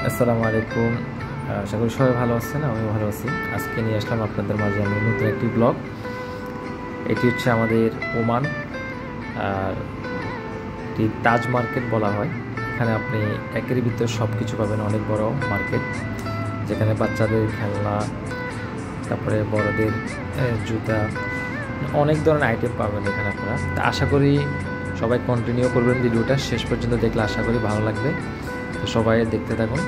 আসসালামু আলাইকুম। আশা করি সবাই ভালো আছেন, আমিও ভালো আছি। আজকে নিয়ে আসলাম আপনাদের মাঝে আমি নতুন একটি ব্লগ। এটি হচ্ছে আমাদের ওমান, আর এটি তাজ মার্কেট বলা হয়। এখানে আপনি একের ভিতর সব কিছু পাবেন, অনেক বড় মার্কেট যেখানে বাচ্চাদের খেলনা, তারপরে বড়দের জুতা, অনেক ধরনের আইটেম পাবেন এখানে আপনারা। তা আশা করি সবাই কন্টিনিউ করবেন, ভিডিওটা শেষ পর্যন্ত দেখলে আশা করি ভালো লাগবে। তো সবাই দেখতে থাকুন।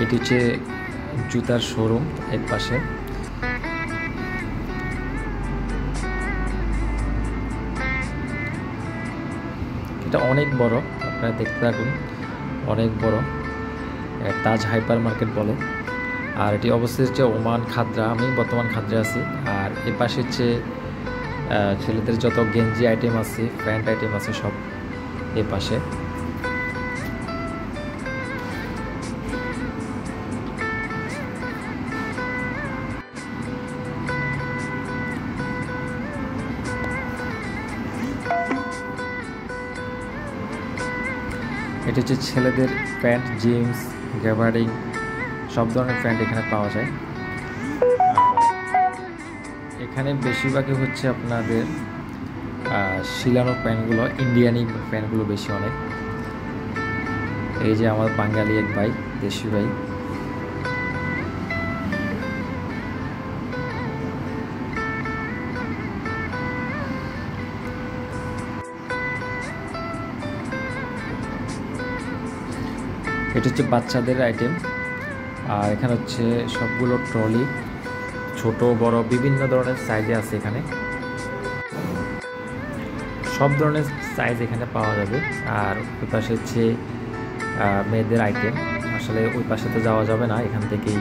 এটি হচ্ছে জুতার শোরুম, এক পাশে। এটা অনেক বড়, আপনারা দেখতে থাকুন, অনেক বড়। তাজ হাইপার মার্কেট বলে। আর এটি অবস্থিত হচ্ছে ওমান খাদ্রা। আমি বর্তমান খাদ্রা আছি। আর এ পাশে হচ্ছে ছেলেদের যত গেঞ্জি আইটেম আছে, প্যান্ট আইটেম আছে, সব এ পাশে। এটা হচ্ছে ছেলেদের প্যান্ট, জিন্স, গ্যাবার্ডিং, সব ধরনের প্যান্ট এখানে পাওয়া যায়। এখানে বেশিরভাগই হচ্ছে আপনাদের শিলানো প্যান্টগুলো, ইন্ডিয়ানি প্যান্টগুলো বেশি অনেক। এই যে আমার বাঙালি এক ভাই, দেশি ভাই। এটা হচ্ছে বাচ্চাদের আইটেম। আর এখানে হচ্ছে সবগুলো ট্রলি, ছোট বড় বিভিন্ন ধরনের সাইজে আছে। এখানে সব ধরনের সাইজ এখানে পাওয়া যাবে। আর ওই পাশে হচ্ছে মেয়েদের আইটেম। আসলে ওই পাশে তো যাওয়া যাবে না, এখান থেকেই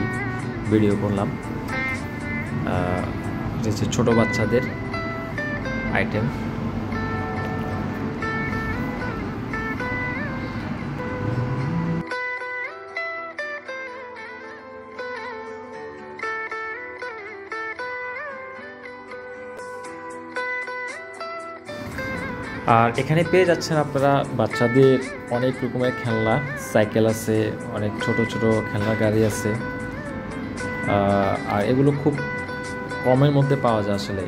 ভিডিও করলাম। হচ্ছে ছোট বাচ্চাদের আইটেম। আর এখানে পেয়ে যাচ্ছেন আপনারা বাচ্চাদের অনেক রকমের খেলনা, সাইকেল আছে, অনেক ছোট ছোট খেলনা গাড়ি আছে। আর এগুলো খুব কমের মধ্যে পাওয়া যায়। আসলে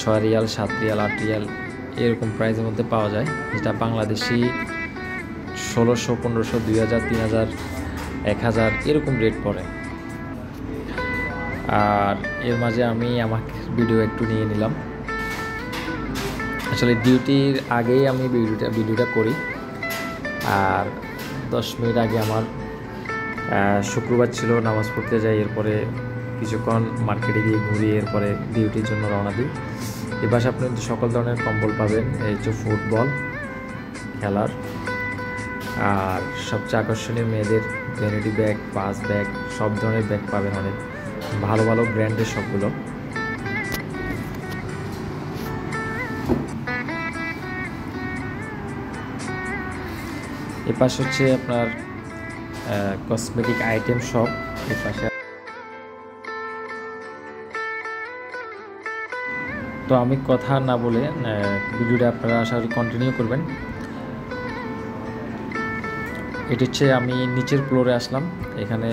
6 রিয়াল, 7 রিয়াল, 8 রিয়াল এরকম প্রাইসের মধ্যে পাওয়া যায়, যেটা বাংলাদেশি 1600, 1500, 2000, 3000, 1000 এরকম রেট পড়ে। আর এর মাঝে আমি আমার ভিডিও একটু নিয়ে নিলাম। আসলে ডিউটির আগেই আমি ভিডিওটা করি। আর 10 মিনিট আগে আমার শুক্রবার ছিল, নামাজ পড়তে যাই, এরপরে কিছুক্ষণ মার্কেটে গিয়ে ঘুরি, এরপরে ডিউটির জন্য রওনা দিই। এবার আপনি সকল ধরনের কম্বল পাবেন, এই যে ফুটবল খেলার। আর সবচেয়ে আকর্ষণীয় মেয়েদের ভ্যানিটি ব্যাগ, পাস ব্যাগ, সব ধরনের ব্যাগ পাবেন, অনেক ভালো ভালো ব্র্যান্ডের সবগুলো। এ পাশে হচ্ছে আপনার কসমেটিক আইটেম সব। এ পাশে তো আমি কথা না বলে ভিডিওটা আপনারা আশা করি কন্টিনিউ করবেন। এটা হচ্ছে আমি নিচের ফ্লোরে আসলাম। এখানে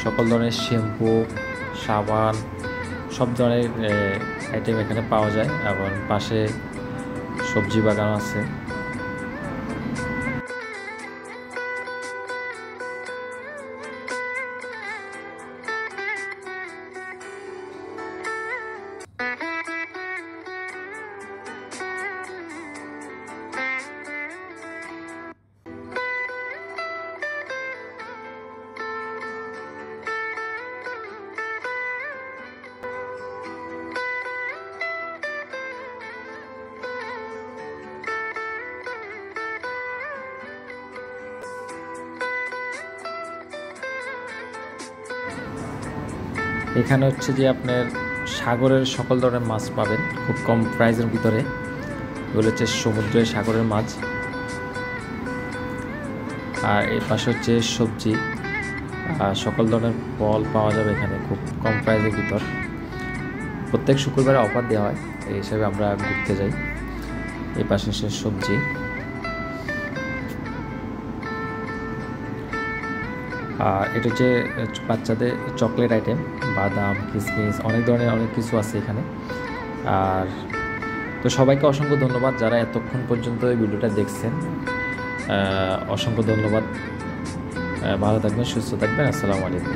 সকল ধরনের শ্যাম্পু, সাবান, সব ধরনের আইটেম এখানে পাওয়া যায়। এবং পাশে সবজি বাগান আছে। এখানে হচ্ছে যে আপনার সাগরের সকল ধরনের মাছ পাবেন খুব কম প্রাইসের ভিতরে। এগুলো হচ্ছে সমুদ্রের, সাগরের মাছ। আর এর পাশে হচ্ছে সবজি, সকল ধরনের ফল পাওয়া যাবে এখানে খুব কম প্রাইসের ভিতর। প্রত্যেক শুক্রবারে অফার দেওয়া হয়, এই হিসাবে আমরা ঘুরতে যাই। এই পাশে সবজি। আর এটা হচ্ছে বাচ্চাদের চকলেট আইটেম, বাদাম, কিশমিশ, অনেক ধরনের অনেক কিছু আছে এখানে। আর তো সবাইকে অসংখ্য ধন্যবাদ যারা এতক্ষণ পর্যন্ত এই ভিডিওটা দেখছেন, অসংখ্য ধন্যবাদ। ভালো থাকবেন, সুস্থ থাকবেন। আসসালামু আলাইকুম।